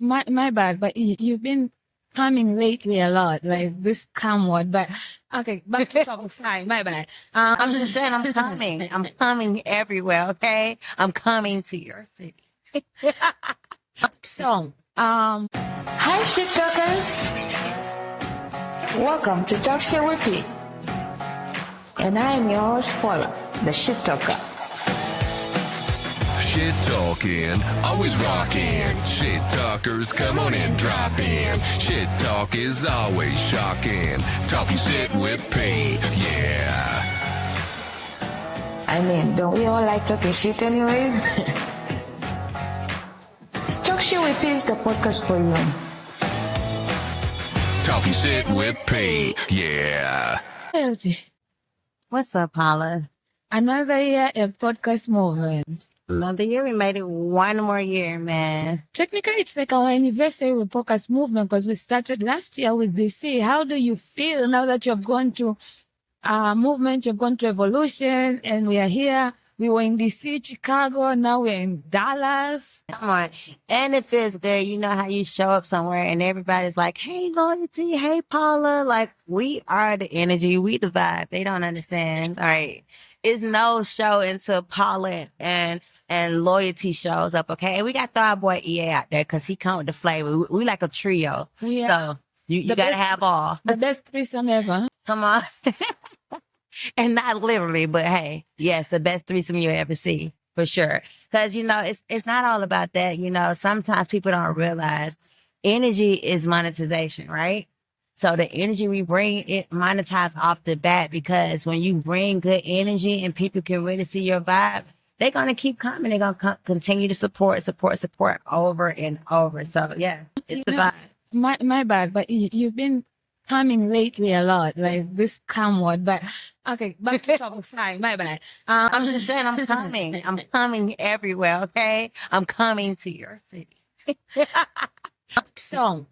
My bad, but you've been coming lately a lot, like this calm word. But okay, back to topic. Sorry, my bad. I'm just saying I'm coming. I'm coming everywhere, okay? I'm coming to your city. So, Hi, shit talkers. Welcome to Talk Shit with P. And I am your host, Paula, the shit talker. Shit talking, always rocking. Shit talkers, come on and drop in. Shit talk is always shocking. Talking shit with P, yeah. I mean, don't we all like talking shit anyways? Talk Shit with P is the podcast for you. Talking shit with P, yeah. loyalty. What's up, Paula? Another year of podcast movement. Another year, we made it one more year, man. Technically, it's like our anniversary with podcast movement because we started last year with DC. How do you feel now that you've gone to movement, you've gone to evolution, and we are here? We were in DC, Chicago, now we're in Dallas. Come on. And it feels good. You know how you show up somewhere and everybody's like, hey, Loyalty, hey, Paula. Like, we are the energy. We the vibe. They don't understand. All right. It's no show until Paula and Loyalty shows up, okay? And we got to throw our boy EA out there because he come with the flavor. We like a trio. Yeah. So you got to have all. The best threesome ever. Come on. And not literally, but hey, yes, the best threesome you ever see, for sure. Because, you know, it's not all about that. You know, sometimes people don't realize energy is monetization, right? So the energy we bring, it monetizes off the bat because when you bring good energy and people can really see your vibe, they're going to keep coming. They're going to continue to support over and over. So, yeah, it's the vibe. My bad, but you've been coming lately a lot, like this calm word. But okay, back to topic. Sorry, my bad. I'm just saying I'm coming. I'm coming everywhere, okay? I'm coming to your city. So,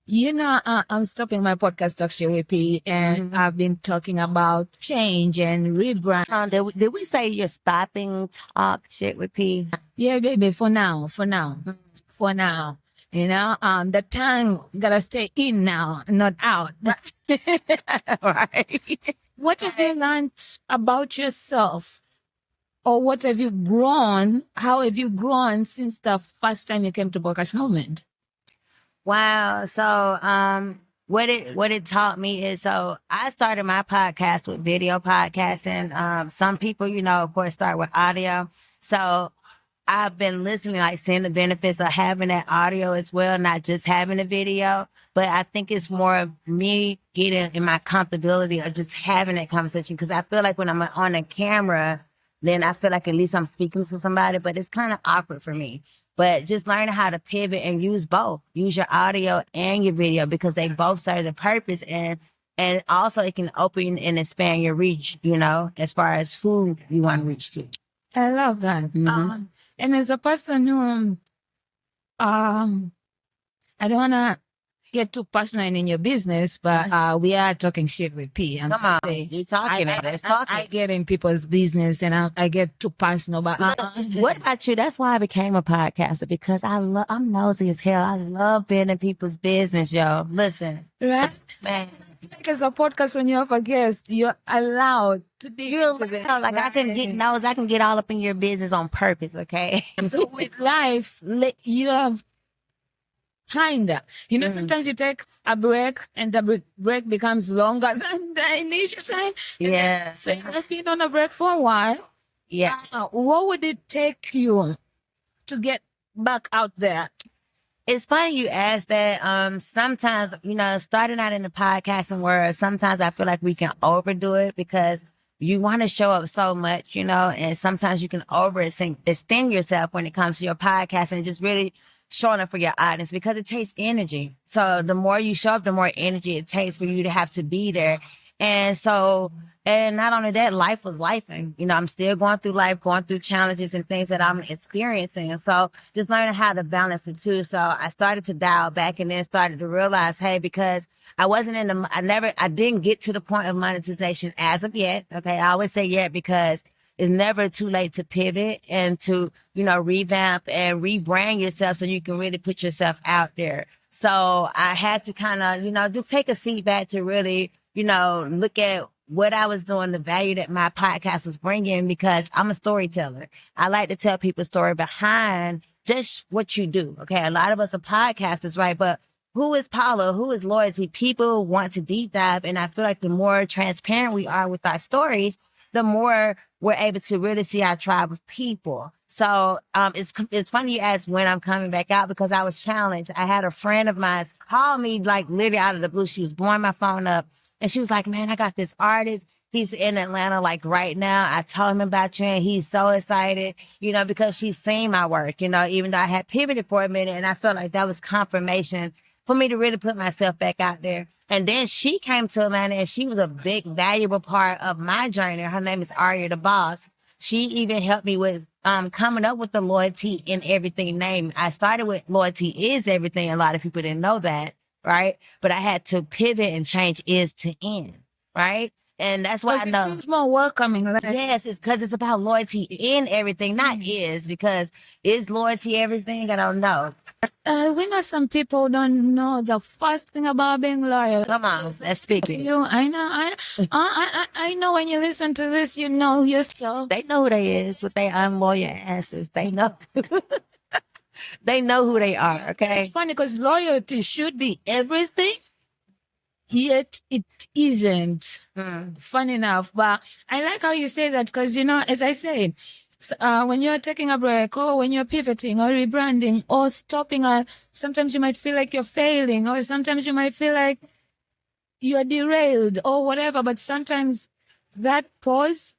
you know, I'm stopping my podcast Talk Shit with P, and I've been talking about change and rebrand. Did we say you're stopping Talk Shit with P? Yeah, baby, for now. You know, the tongue gotta stay in now, not out. Right. What have you learned about yourself? Or what have you grown? How have you grown since the first time you came to podcast movement? Wow. So, what it taught me is, so I started my podcast with video podcasting. Some people, you know, of course, start with audio. So I've been listening, like seeing the benefits of having that audio as well, not just having a video. But I think it's more of me getting in my comfortability of just having that conversation. Because I feel like when I'm on a camera, then I feel like at least I'm speaking to somebody, but it's kind of awkward for me. But just learning how to pivot and use both. Use your audio and your video because they both serve the purpose. And also it can open and expand your reach, you know, as far as who you want to reach to. I love that. And as a person who, I don't want to get too passionate in your business, but we are talking shit with P. Come on, you talking it. Let's talk I it. get in people's business and I get too personal. But What about you? That's why I became a podcaster because I'm nosy as hell. I love being in people's business, yo. Listen, right? man. Like as a podcast, when you have a guest, you're allowed to dig into them. Like I can get nose, I can get all up in your business on purpose, okay? So with life, you have kinda, you know, sometimes you take a break and the break becomes longer than the initial time. Yeah. So you have been on a break for a while. Yeah. What would it take you to get back out there? It's funny you ask that. Sometimes, you know, starting out in the podcasting world, sometimes I feel like we can overdo it because you want to show up so much, you know, and sometimes you can extend yourself when it comes to your podcast and just really showing up for your audience because it takes energy. So the more you show up, the more energy it takes for you to have to be there. And so, and not only that, life was life. And, you know, I'm still going through life, going through challenges and things that I'm experiencing. And so just learning how to balance the two. So I started to dial back and then started to realize, hey, because I didn't get to the point of monetization as of yet. Okay. I always say yet because it's never too late to pivot and to, revamp and rebrand yourself so you can really put yourself out there. So I had to kind of, just take a seat back to really, look at what I was doing, the value that my podcast was bringing, because I'm a storyteller. I like to tell people story behind just what you do. Okay. A lot of us are podcasters, right? But who is Paula? Who is Loyalty? People want to deep dive. And I feel like the more transparent we are with our stories, the more we're able to really see our tribe of people. So it's funny you asked when I'm coming back out, because I was challenged. I had a friend of mine call me like literally out of the blue. She was blowing my phone up and she was like, man, I got this artist. He's in Atlanta like right now. I told him about you and he's so excited, because she's seen my work, even though I had pivoted for a minute, and I felt like that was confirmation for me to really put myself back out there. And then she came to Atlanta and she was a big, valuable part of my journey. Her name is Aria the Boss. She even helped me with coming up with the Loyalty in Everything name. I started with Loyalty is Everything. A lot of people didn't know that, right? But I had to pivot and change is to end, right? And that's why I know. It feels more welcoming. Right? Yes, it's because it's about loyalty in everything, not is, because is loyalty everything? I don't know. We know some people don't know the first thing about being loyal. Come on, let's speak to you. I know. I know when you listen to this, you know yourself. They know who they is with their unloyal asses. They know. They know who they are, okay? It's funny because loyalty should be everything. Yet it isn't. Fun enough. But I like how you say that because, as I said, when you're taking a break or when you're pivoting or rebranding or stopping, sometimes you might feel like you're failing, or sometimes you might feel like you're derailed or whatever. But sometimes that pause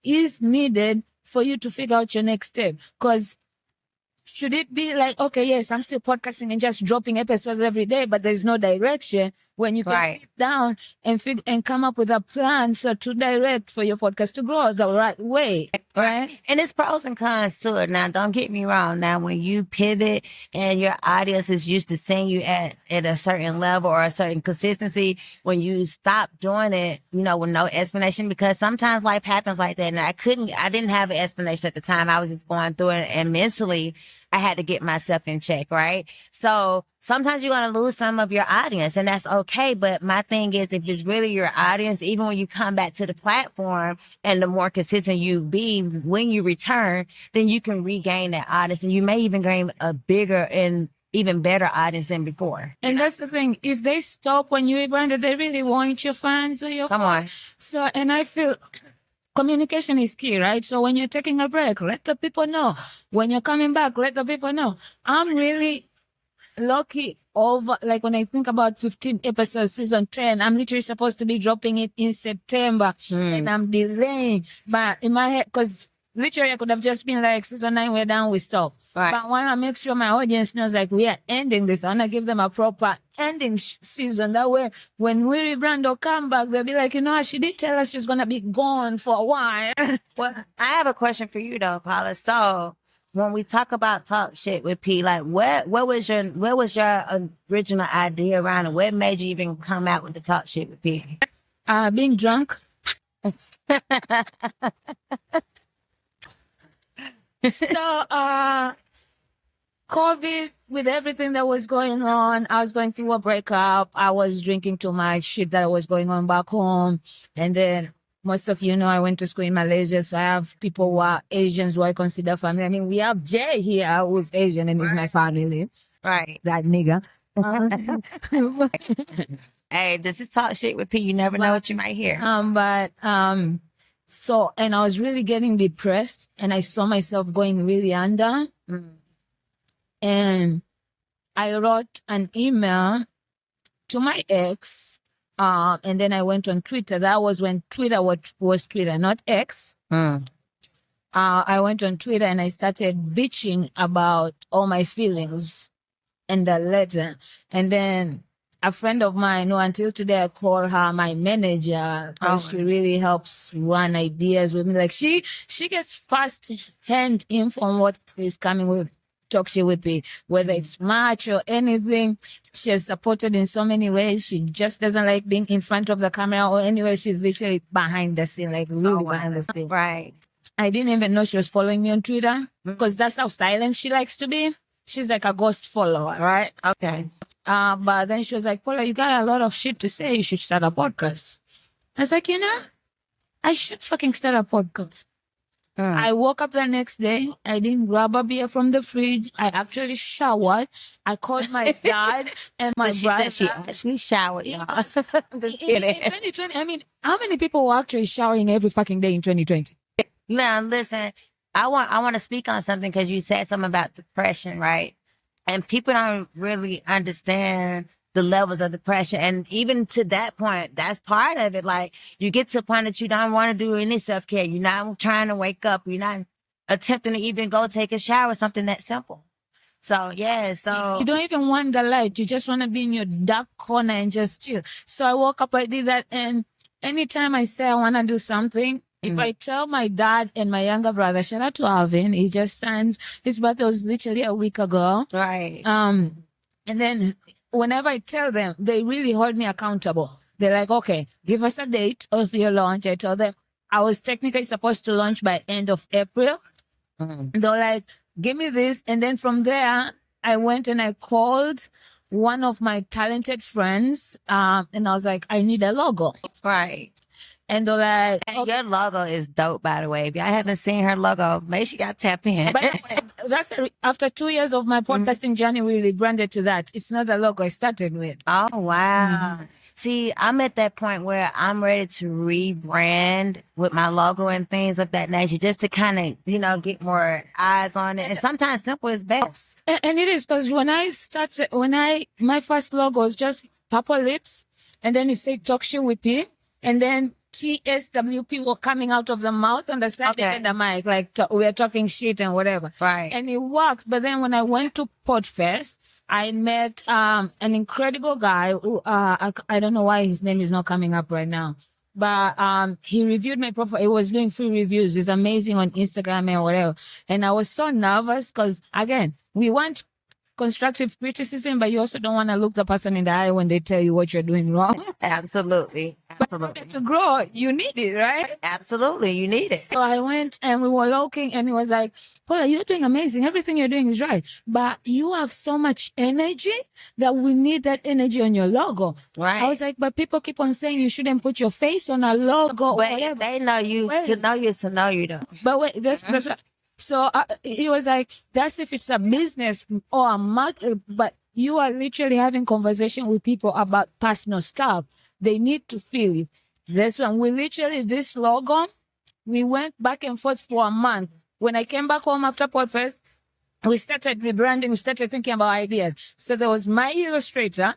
is needed for you to figure out your next step. Because should it be like, okay, yes, I'm still podcasting and just dropping episodes every day, but there's no direction, when you can sit down and come up with a plan to direct for your podcast to grow the right way. Right. And it's pros and cons to it. Now, don't get me wrong. Now, when you pivot and your audience is used to seeing you at a certain level or a certain consistency, when you stop doing it, with no explanation, because sometimes life happens like that. And I didn't have an explanation at the time. I was just going through it, and mentally I had to get myself in check. Right. So sometimes you're going to lose some of your audience, and that's okay. But my thing is, if it's really your audience, even when you come back to the platform and the more consistent you be when you return, then you can regain that audience, and you may even gain a bigger and even better audience than before. And that's the thing. If they stop when you rebranded, they really want your fans or your Come on. So, and I feel communication is key, right? So when you're taking a break, let the people know. When you're coming back, let the people know. I'm really lucky like when I think about 15 episodes, season 10, I'm literally supposed to be dropping it in September and I'm delaying. But in my head, because literally I could have just been like, season 9, we're done, we stop. Right. But I want to make sure my audience knows like we are ending this. I want to give them a proper ending season. That way, when we rebrand or come back, they'll be like, she did tell us she's going to be gone for a while. Well, I have a question for you though, Paula. So when we talk about talk shit with P, like what was your original idea around it? What made you even come out with the talk shit with P? Being drunk. So, COVID, with everything that was going on, I was going through a breakup. I was drinking too much shit that was going on back home. And then most of you know I went to school in Malaysia, so I have people who are Asians who I consider family. I mean, we have Jay here who's Asian and is my family. Right. That nigga. Hey, this is talk shit with P. You never know what you might hear. So, and I was really getting depressed and I saw myself going really under. And I wrote an email to my ex. And then I went on Twitter. That was when Twitter was Twitter, not X. I went on Twitter and I started bitching about all my feelings in the letter. And then a friend of mine, who until today I call her my manager, because she really helps run ideas with me. Like she gets first-hand info on what is coming with Talk Shit with me, whether it's March or anything. She has supported in so many ways. She just doesn't like being in front of the camera or anywhere. She's literally behind the scene, like really behind the scene. Right. I didn't even know she was following me on Twitter because that's how silent she likes to be. She's like a ghost follower, right? Okay. But then she was like, Paula, you got a lot of shit to say. You should start a podcast. I was like, you know, I should fucking start a podcast. I woke up the next day. I didn't grab a beer from the fridge. I actually showered. I called my dad and my brother. Said she actually showered, y'all. In 2020, I mean, how many people were actually showering every fucking day in 2020? Now, listen, I want to speak on something because you said something about depression, right? And people don't really understand the levels of depression. And even to that point, that's part of it. Like, you get to a point that you don't want to do any self-care. You're not trying to wake up. You're not attempting to even go take a shower, something that simple. So, yeah, so. You don't even want the light. You just want to be in your dark corner and just chill. So I woke up, I did that. And anytime I say I want to do something, if I tell my dad and my younger brother, shout out to Alvin, he just turned, his birthday was literally a week ago. Right. And then whenever I tell them, they really hold me accountable. They're like, okay, give us a date of your launch. I told them I was technically supposed to launch by end of April. They're like, give me this. And then from there, I went and I called one of my talented friends. And I was like, I need a logo. Right. And they're like, and your logo is dope, by the way. If y'all haven't seen her logo, make sure y'all tap in. But that's after 2 years of my podcasting journey, we rebranded to that. It's not the logo I started with. Oh, wow. See, I'm at that point where I'm ready to rebrand with my logo and things of that nature, just to kind of, you know, get more eyes on it. And sometimes simple is best. And it is, because when I started, my first logo was just purple lips, and then it said talk shit with P, and then TSWP were coming out of the mouth on the side and the mic, like we are talking shit and whatever. Right. And it worked. But then when I went to Podfest, I met an incredible guy who I don't know why his name is not coming up right now. But he reviewed my profile. He was doing free reviews. He's amazing on Instagram and whatever. And I was so nervous because, again, we want constructive criticism, but you also don't want to look the person in the eye when they tell you what you're doing wrong. Absolutely. But to grow, you need it, right? Absolutely. You need it. So I went and we were looking, and he was like, Paula, you're doing amazing. Everything you're doing is right. But you have so much energy that we need that energy on your logo. Right. I was like, but people keep on saying you shouldn't put your face on a logo. But if they know you, to know you, to know you though. But wait, that's right. So he was like, that's if it's a business or a market, but you are literally having conversation with people about personal stuff. They need to feel it. This one, this logo, we went back and forth for a month. When I came back home after Podfest, we started rebranding, we started thinking about ideas. So there was my illustrator.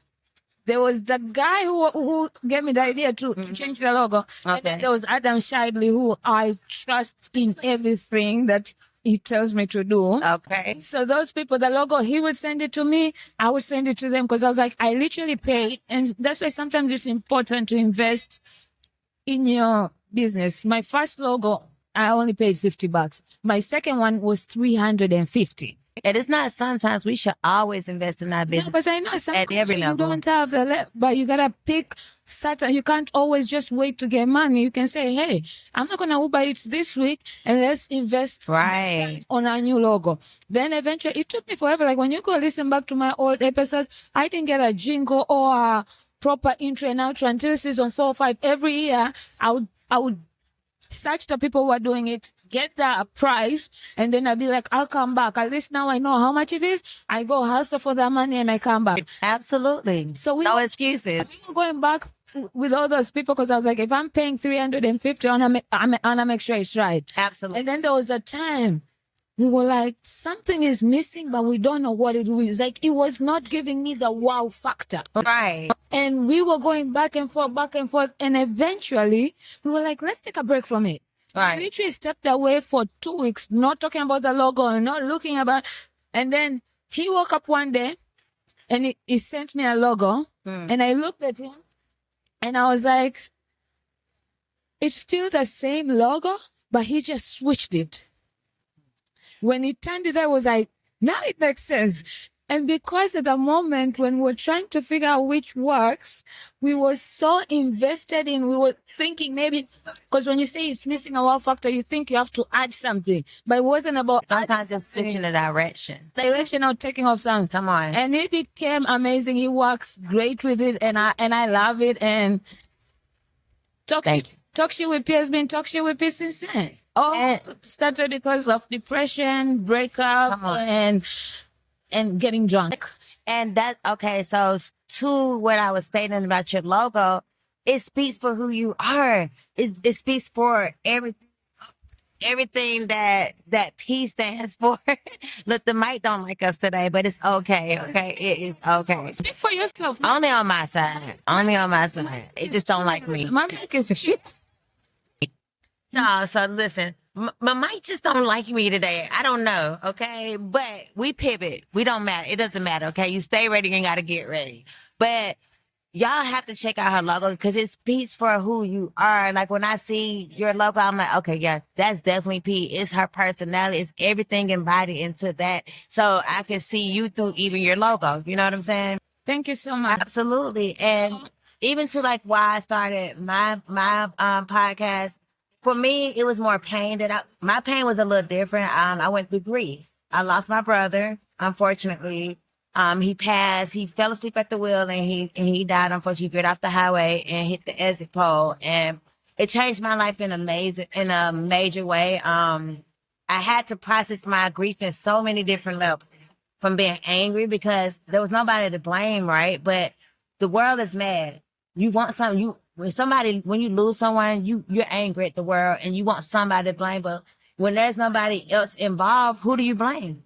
There was the guy who gave me the idea to change the logo. Okay. And then there was Adam Shibley, who I trust in everything that he tells me to do. Okay. So those people, the logo, he would send it to me. I would send it to them because I was like, I literally paid. And that's why sometimes it's important to invest in your business. My first logo, I only paid $50. My second one was $350. And it's not sometimes, we should always invest in our business. Because I know sometimes at every level. You don't have but you gotta pick certain. You can't always just wait to get money. You can say, hey, I'm not gonna Uber Eats this week, and let's invest this time on a new logo. Then eventually, it took me forever. Like when you go listen back to my old episodes, I didn't get a jingle or a proper intro and outro until season 4 or 5. Every year, I would search the people who are doing it, get the price, and then I'll be like, I'll come back. At least now I know how much it is. I go hustle for that money and I come back. Absolutely. So no excuses. We were going back with all those people because I was like, if I'm paying $350, I wanna make sure it's right. Absolutely. And then there was a time we were like, something is missing, but we don't know what it was. Like, it was not giving me the wow factor. Right. And we were going back and forth. And eventually, we were like, let's take a break from it. Right. We literally stepped away for 2 weeks, not talking about the logo and not looking about. And then he woke up one day and he sent me a logo. And I looked at him and I was like, it's still the same logo, but he just switched it. When he turned it, I was like, now it makes sense. And because at the moment when we're trying to figure out which works, we were so invested in, thinking maybe, because when you say it's missing a wow factor, you think you have to add something, but it wasn't about Sometimes it's switching the direction or taking off something. Come on. And it became amazing. He works great with it, and I love it. And Talk Shit with P has been Talk Shit with P since then. Started because of depression, breakup, and getting drunk. And that, okay, so to what I was stating about your logo, it speaks for who you are. It speaks for everything that P stands for. Look, the mic don't like us today, but it's okay. Okay, it is okay. Speak for yourself. Only on my side. Only on my side. It just don't like me. My mic is shit. No, so listen, my mic just don't like me today. I don't know, okay? But we pivot. We don't matter. It doesn't matter, okay? You stay ready, you got to get ready. But y'all have to check out her logo because it speaks for who you are. Like when I see your logo, I'm like, okay, yeah, that's definitely P. It's her personality. It's everything embodied into that. So I can see you through even your logo. You know what I'm saying? Thank you so much. Absolutely. And even to like why I started my podcast, for me, it was more pain my pain was a little different. I went through grief. I lost my brother, unfortunately. He passed. He fell asleep at the wheel and he died. Unfortunately, he veered off the highway and hit the exit pole. And it changed my life in a major way. I had to process my grief in so many different levels, from being angry because there was nobody to blame, right? But the world is mad. You want something. When you lose someone, you're angry at the world and you want somebody to blame. But when there's nobody else involved, who do you blame?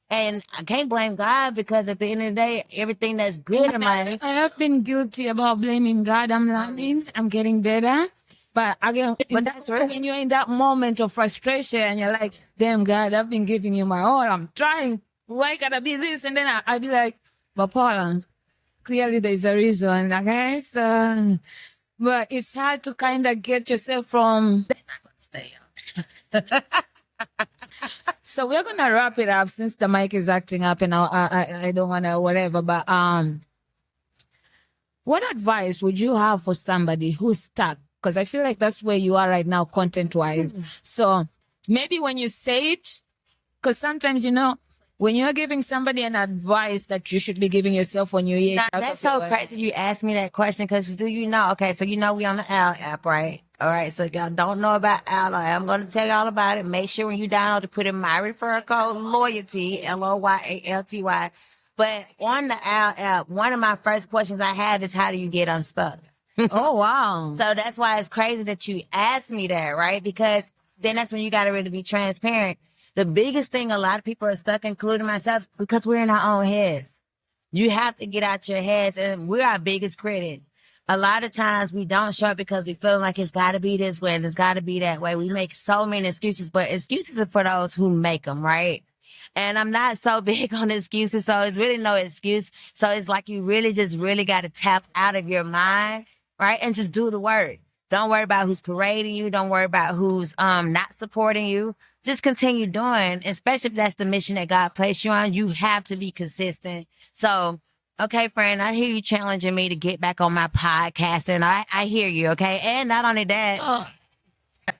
And I can't blame God because at the end of the day, everything that's good in my life. I have been guilty about blaming God. I'm learning. I'm getting better. But again, that's right. When you're in that moment of frustration, you're like, damn, God, I've been giving you my all. I'm trying. Why gotta be this? And then I'll be like, but Paula, clearly there's a reason, okay? So, but it's hard to kind of get yourself from... They're not going to stay up. So we're gonna wrap it up since the mic is acting up and I don't wanna whatever. But what advice would you have for somebody who's stuck? Because I feel like that's where you are right now, content wise. So maybe when you say it, because sometimes when you're giving somebody an advice that you should be giving yourself when you hear. That's so crazy you asked me that question because do you know? Okay, so we on the Owl app, right? All right, so y'all don't know about Owl. I'm going to tell you all about it. Make sure when you download to put in my referral code, loyalty, LOYALTY. But on the Owl app, one of my first questions I have is how do you get unstuck? Oh, wow. So that's why it's crazy that you asked me that, right? Because then that's when you got to really be transparent. The biggest thing a lot of people are stuck, including myself, because we're in our own heads. You have to get out your heads, and we're our biggest critic. A lot of times we don't show up because we feel like it's got to be this way and it's got to be that way. We make so many excuses, but excuses are for those who make them, right? And I'm not so big on excuses, so it's really no excuse. So it's like you really got to tap out of your mind, right? And just do the work. Don't worry about who's parading you. Don't worry about who's not supporting you. Just continue doing, especially if that's the mission that God placed you on. You have to be consistent. So, okay, friend, I hear you challenging me to get back on my podcast, and I hear you, okay? And not only that.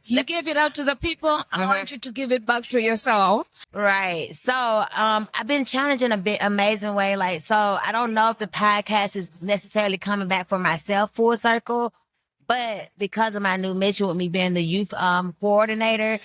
You give it out to the people. I want you to give it back to yourself. Right. So, I've been challenging a bit amazing way. Like, so I don't know if the podcast is necessarily coming back for myself full circle, but because of my new mission with me being the youth coordinator,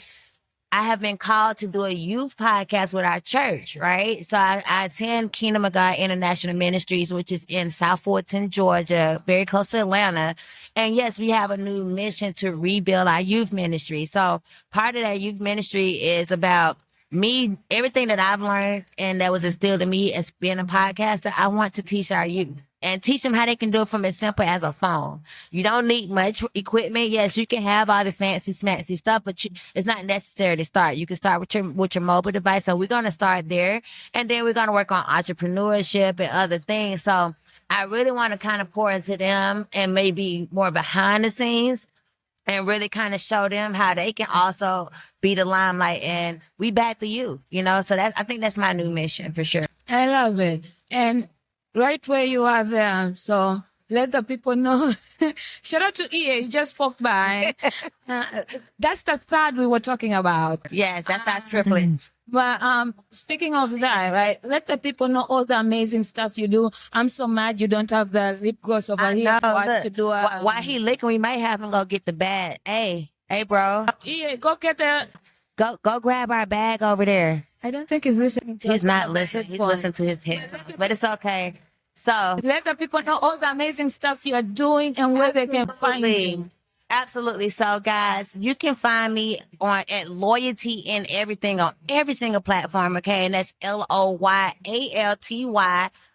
I have been called to do a youth podcast with our church, right? So I attend Kingdom of God International Ministries, which is in South Fulton, Georgia, very close to Atlanta. And yes, we have a new mission to rebuild our youth ministry. So part of that youth ministry is about me, everything that I've learned and that was instilled in me as being a podcaster, I want to teach our youth. And teach them how they can do it from as simple as a phone. You don't need much equipment. Yes, you can have all the fancy, smancy stuff, but it's not necessary to start. You can start with your mobile device. So we're going to start there. And then we're going to work on entrepreneurship and other things. So I really want to kind of pour into them and maybe more behind the scenes and really kind of show them how they can also be the limelight. And we back the youth, So I think that's my new mission for sure. I love it. And right where you are there. So let the people know. Shout out to EA, he just popped by. That's the third we were talking about. Yes, that's our triplet. But speaking of that, right? Let the people know all the amazing stuff you do. I'm so mad you don't have the lip gloss over here for us Look, to do. while he licking, we might have him go get the bag. Hey, bro, EA, go get the. go grab our bag over there. I don't think he's listening. He's not listening. He's listening to his headphones, but it's okay. So Let the people know all the amazing stuff you're doing and where they can find you. Absolutely. So, guys, you can find me at Loyalty in Everything on every single platform, okay? And that's LOYALTY.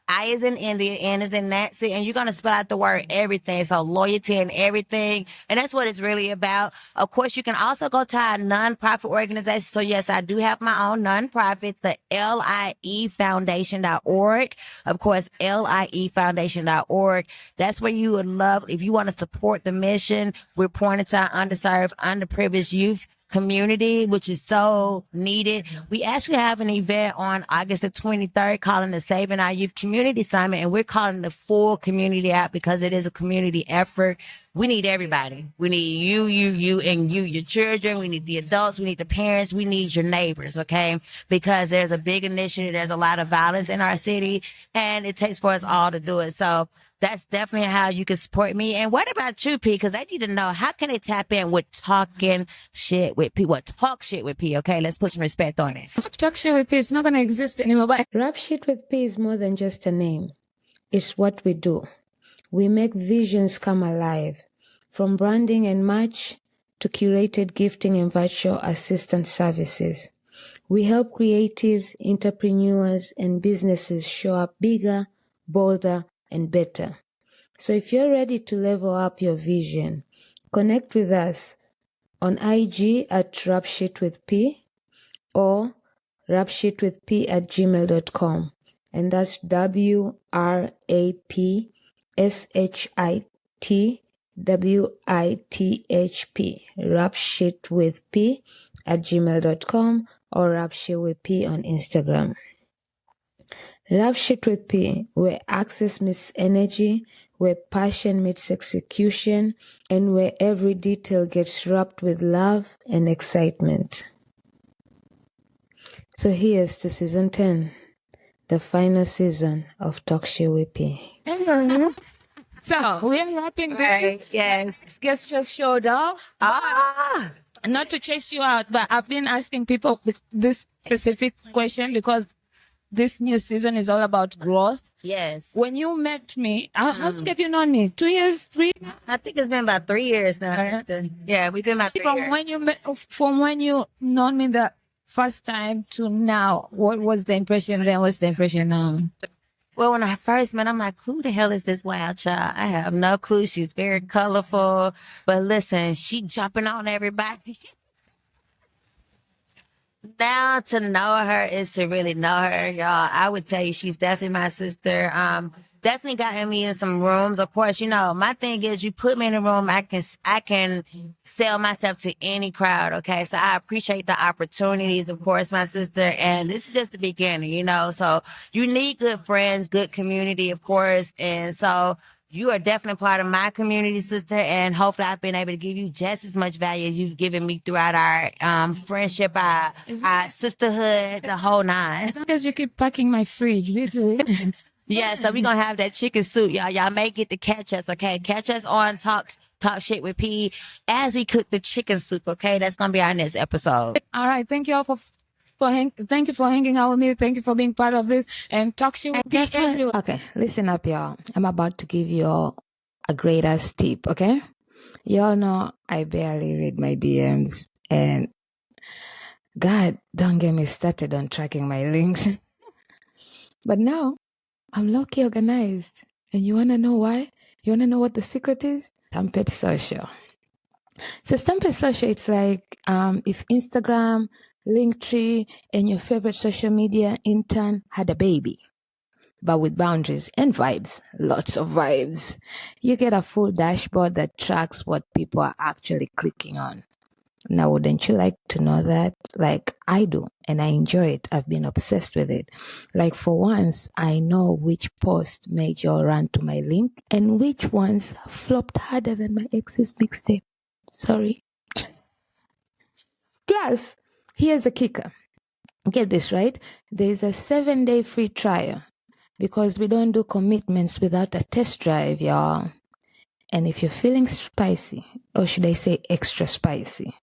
I is in India, N is in Nancy, and you're going to spell out the word everything. So Loyalty and Everything. And that's what it's really about. Of course, you can also go to our nonprofit organization. So yes, I do have my own nonprofit, the liefoundation.org. Of course, liefoundation.org. That's where you would love, if you want to support the mission, we're pointing to our underserved, underprivileged youth community, which is so needed. We actually have an event on August the 23rd calling the Saving Our Youth Community Summit, and we're calling the full community out because it is a community effort. We need everybody. We need you, and your children. We need the adults. We need the parents. We need your neighbors, okay? Because there's a big initiative. There's a lot of violence in our city, and it takes for us all to do it. So that's definitely how you can support me. And what about you, P? Because I need to know, how can they tap in with talking shit with P? What? Talk shit with P, okay? Let's put some respect on it. Talk shit with P. It's not going to exist anymore. But Rap Shit with P is more than just a name. It's what we do. We make visions come alive. From branding and merch to curated gifting and virtual assistant services. We help creatives, entrepreneurs, and businesses show up bigger, bolder, and better. So if you're ready to level up your vision, connect with us on IG at rapshitwithp or rapshitwithp@gmail.com. And that's WRAPSHITWITHP, rapshitwithp@gmail.com or rapshitwithp on Instagram. Rap Shit with P, where access meets energy, where passion meets execution, and where every detail gets wrapped with love and excitement. So here's to season 10, the final season of Talk Shit with P. so we are wrapping this. Yes. Guest just showed up. Not to chase you out, but I've been asking people this specific question because this new season is all about growth. Yes. When you met me, how long have you known me? 2 years, 3? I think it's been about 3 years now. Yeah, we've been about 3 years. From when you known me the first time to now, what was the impression then? What's the impression now? Well, when I first met, I'm like, who the hell is this wild child? I have no clue. She's very colorful. But listen, she jumping on everybody. Now to know her is to really know her, y'all. I would tell you she's definitely my sister. Definitely gotten me in some rooms. Of course, you know, my thing is you put me in a room, I can sell myself to any crowd, okay? So I appreciate the opportunities, of course, my sister. And this is just the beginning, you know? So you need good friends, good community, of course. And so you are definitely part of my community, sister, and hopefully I've been able to give you just as much value as you've given me throughout our friendship, our sisterhood, the whole nine. As long as you keep packing my fridge. Yeah, so we're going to have that chicken soup, y'all. Y'all may get to catch us, okay? Catch us on Talk Shit with P as we cook the chicken soup, okay? That's going to be our next episode. All right. Thank you all thank you for hanging out with me. Thank you for being part of this and Talk Shit with P. Okay, listen up, y'all. I'm about to give you all a great ass tip, okay? Y'all know I barely read my DMs, and God, don't get me started on tracking my links. But now, I'm low-key organized. And you want to know why? You want to know what the secret is? Stampede Social. So Stampede Social, it's like if Instagram, Linktree, and your favorite social media intern had a baby, but with boundaries and vibes, lots of vibes. You get a full dashboard that tracks what people are actually clicking on. Now, wouldn't you like to know that? Like I do, and I enjoy it. I've been obsessed with it. Like for once, I know which post made y'all run to my link and which ones flopped harder than my ex's mixtape. Sorry. Plus, here's a kicker. Get this right. There's a 7-day free trial because we don't do commitments without a test drive, y'all. And if you're feeling spicy, or should I say extra spicy,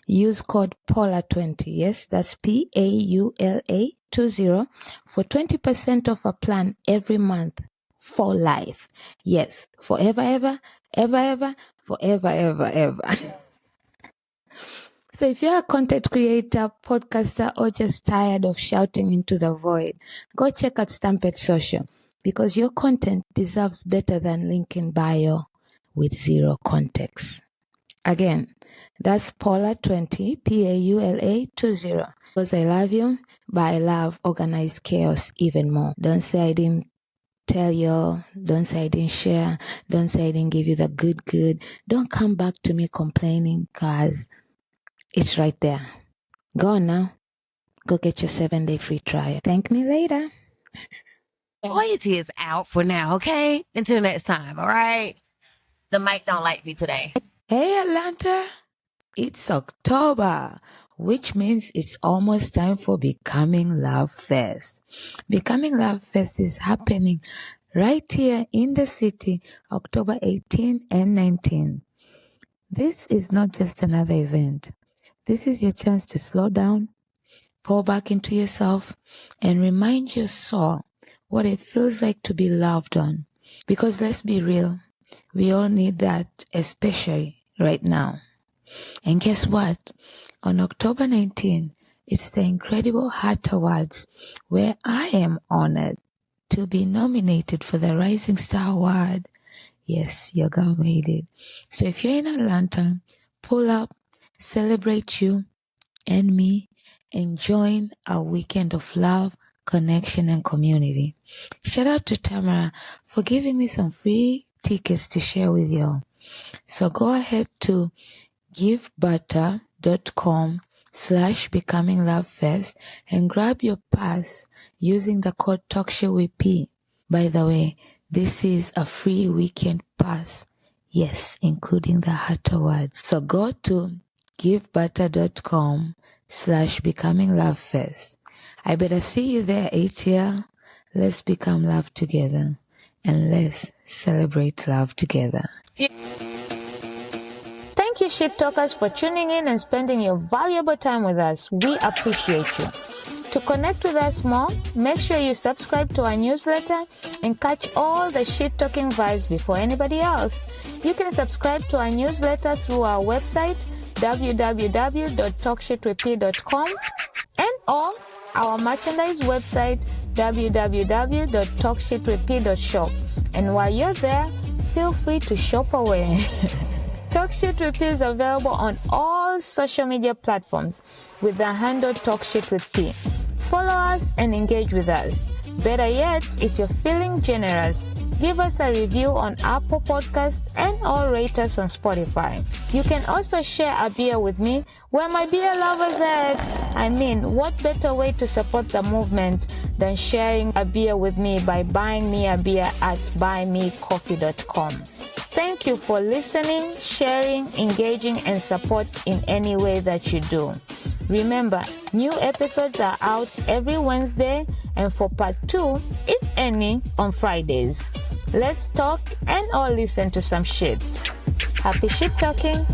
use code PAULA20. Yes, that's PAULA 20 for 20% off a plan every month for life. Yes, forever, ever, forever, ever. So if you're a content creator, podcaster, or just tired of shouting into the void, go check out Stampede Social because your content deserves better than link in bio with zero context. Again, that's PAULA20, PAULA 20. Because I love you, but I love organized chaos even more. Don't say I didn't tell you. Don't say I didn't share. Don't say I didn't give you the good. Don't come back to me complaining because it's right there. Go on now. Go get your 7-day free trial. Thank me later. Loyalty is out for now, okay? Until next time, all right? The mic don't like me today. Hey, Atlanta. It's October, which means it's almost time for Becoming Lovefest. Becoming Lovefest is happening right here in the city, October 18 and 19. This is not just another event. This is your chance to slow down, pour back into yourself, and remind your soul what it feels like to be loved on. Because let's be real, we all need that, especially right now. And guess what? On October 19, it's the Incredible Heart Awards, where I am honored to be nominated for the Rising Star Award. Yes, your girl made it. So if you're in Atlanta, pull up, celebrate you and me, and join our weekend of love, connection, and community. Shout out to Tamara for giving me some free tickets to share with y'all. So go ahead to givebutter.com/becominglovefest and grab your pass using the code TalkShowWP. By the way, this is a free weekend pass. Yes, including the Heart Awards. So go to givebutter.com/becominglovefest. I better see you there, ATL. Let's become love together and let's celebrate love together. Thank you, Shit Talkers, for tuning in and spending your valuable time with us. We appreciate you. To connect with us more, make sure you subscribe to our newsletter and catch all the shit-talking vibes before anybody else. You can subscribe to our newsletter through our website, www.talkshitwp.com, and or our merchandise website, www.talkshitwp.shop. And while you're there, feel free to shop away. Talk Shit with P is available on all social media platforms with the handle Talk Shit with P. Follow us and engage with us. Better yet, if you're feeling generous, give us a review on Apple Podcasts and or rate us on Spotify. You can also share a beer with me where my beer lovers at. I mean, what better way to support the movement than sharing a beer with me by buying me a beer at buymecoffee.com. Thank you for listening, sharing, engaging, and support in any way that you do. Remember, new episodes are out every Wednesday, and for part 2, if any, on Fridays. Let's talk and all listen to some shit. Happy shit talking.